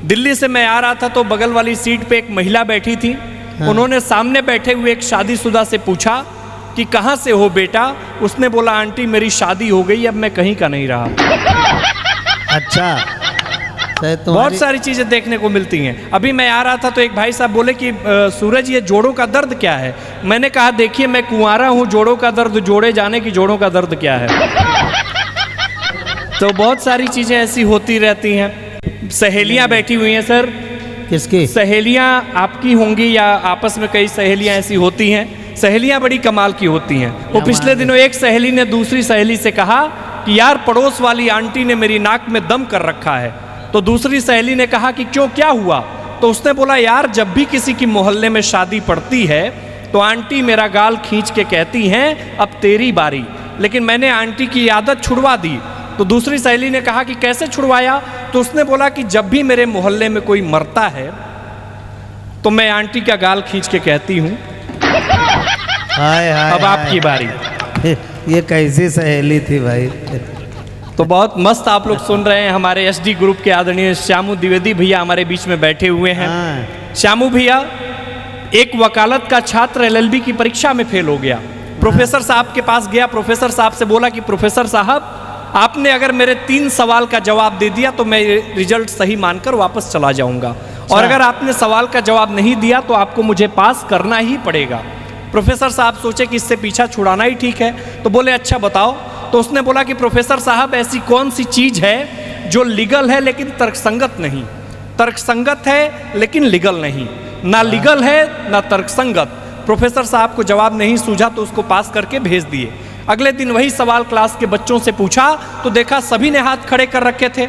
दिल्ली से मैं आ रहा था तो बगल वाली सीट पे एक महिला बैठी थी। उन्होंने सामने बैठे हुए एक शादीशुदा से पूछा कि कहाँ से हो बेटा। उसने बोला आंटी मेरी शादी हो गई, अब मैं कहीं का नहीं रहा। अच्छा, बहुत सारी चीजें देखने को मिलती हैं। अभी मैं आ रहा था तो एक भाई साहब बोले कि सूरज ये जोड़ों का दर्द क्या है। मैंने कहा देखिए मैं कुंवारा हूँ, जोड़ों का दर्द जोड़े जाने की, जोड़ों का दर्द क्या है। तो बहुत सारी चीजें ऐसी होती रहती हैं। सहेलियां बैठी हुई हैं सर। किसकी सहेलियां आपकी होंगी या आपस में कई सहेलियां ऐसी होती हैं। सहेलियां बड़ी कमाल की होती हैं। वो पिछले दिनों एक सहेली ने दूसरी सहेली से कहा कि यार पड़ोस वाली आंटी ने मेरी नाक में दम कर रखा है। तो दूसरी सहेली ने कहा कि क्यों, क्या हुआ। तो उसने बोला यार जब भी किसी की मोहल्ले में शादी पड़ती है तो आंटी मेरा गाल खींच के कहती हैं अब तेरी बारी, लेकिन मैंने आंटी की आदत छुड़वा दी। तो दूसरी सहेली ने कहा कि कैसे छुड़वाया। तो उसने बोला कि जब भी मेरे मोहल्ले में कोई मरता है तो मैं आंटी का गाल खींच के कहती हूँ अब आपकी बारी। ये कैसी सहेली थी भाई। तो बहुत मस्त आप लोग सुन रहे हैं। हमारे एसडी ग्रुप के आदरणीय श्यामू द्विवेदी भैया हमारे बीच में बैठे हुए हैं। श्यामू भैया, एक वकालत का छात्र एलएलबी की परीक्षा में फेल हो गया। प्रोफेसर साहब के पास गया। प्रोफेसर साहब से बोला कि प्रोफेसर साहब आपने अगर मेरे 3 सवाल का जवाब दे दिया तो मैं रिजल्ट सही मानकर वापस चला जाऊंगा, और अगर आपने सवाल का जवाब नहीं दिया तो आपको मुझे पास करना ही पड़ेगा। प्रोफेसर साहब सोचे कि इससे पीछा छुड़ाना ही ठीक है, तो बोले अच्छा बताओ। तो उसने बोला कि प्रोफेसर साहब ऐसी कौन सी चीज है जो लीगल है लेकिन तर्कसंगत नहीं, तर्कसंगत है लेकिन लीगल नहीं, ना लीगल है ना तर्कसंगत। प्रोफेसर साहब को जवाब नहीं सूझा तो उसको पास करके भेज दिए। अगले दिन वही सवाल क्लास के बच्चों से पूछा तो देखा सभी ने हाथ खड़े कर रखे थे।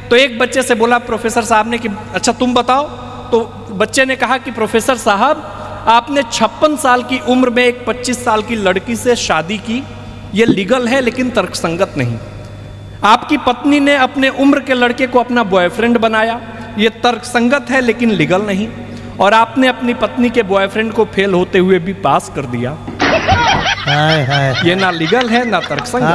तो एक बच्चे से बोला प्रोफेसर साहब ने कि अच्छा तुम बताओ। तो बच्चे ने कहा कि प्रोफेसर साहब आपने 56 साल की उम्र में एक 25 साल की लड़की से शादी की, ये लीगल है लेकिन तर्कसंगत नहीं। आपकी पत्नी ने अपने उम्र के लड़के को अपना बॉयफ्रेंड बनाया, ये तर्कसंगत है लेकिन लीगल नहीं। और आपने अपनी पत्नी के बॉयफ्रेंड को फेल होते हुए भी पास कर दिया। ये ना लीगल है ना तर्कसंगत।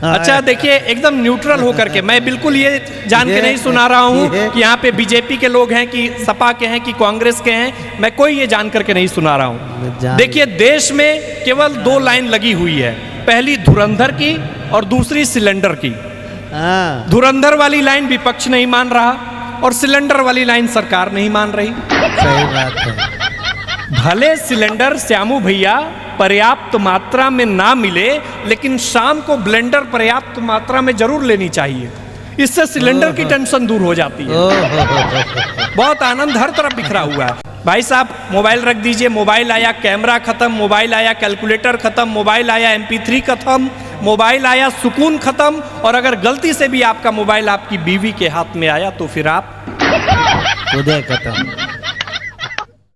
अच्छा देखिए, एकदम न्यूट्रल होकर के, मैं बिल्कुल ये जान के नहीं सुना रहा हूँ कि यहाँ पे बीजेपी के लोग हैं कि सपा के हैं कि कांग्रेस के हैं। मैं कोई ये जान करके नहीं सुना रहा हूँ। देखिए देश में केवल 2 लाइन लगी हुई है, पहली धुरंधर की और दूसरी सिलेंडर की। धुरंधर वाली लाइन विपक्ष नहीं मान रहा और सिलेंडर वाली लाइन सरकार नहीं मान रही। सही बात है। भले सिलेंडर श्यामू भैया पर्याप्त मात्रा में ना मिले, लेकिन शाम को ब्लेंडर पर्याप्त मात्रा में जरूर लेनी चाहिए। इससे सिलेंडर की टेंशन दूर हो जाती है। बहुत आनंद हर तरफ बिखरा हुआ है। भाई साहब मोबाइल रख दीजिए। मोबाइल आया कैमरा खत्म, मोबाइल आया कैलकुलेटर खत्म, मोबाइल आया MP3 खत्म, मोबाइल आया सुकून खत्म। और अगर गलती से भी आपका मोबाइल आपकी बीवी के हाथ में आया तो फिर आप खुद खत्म।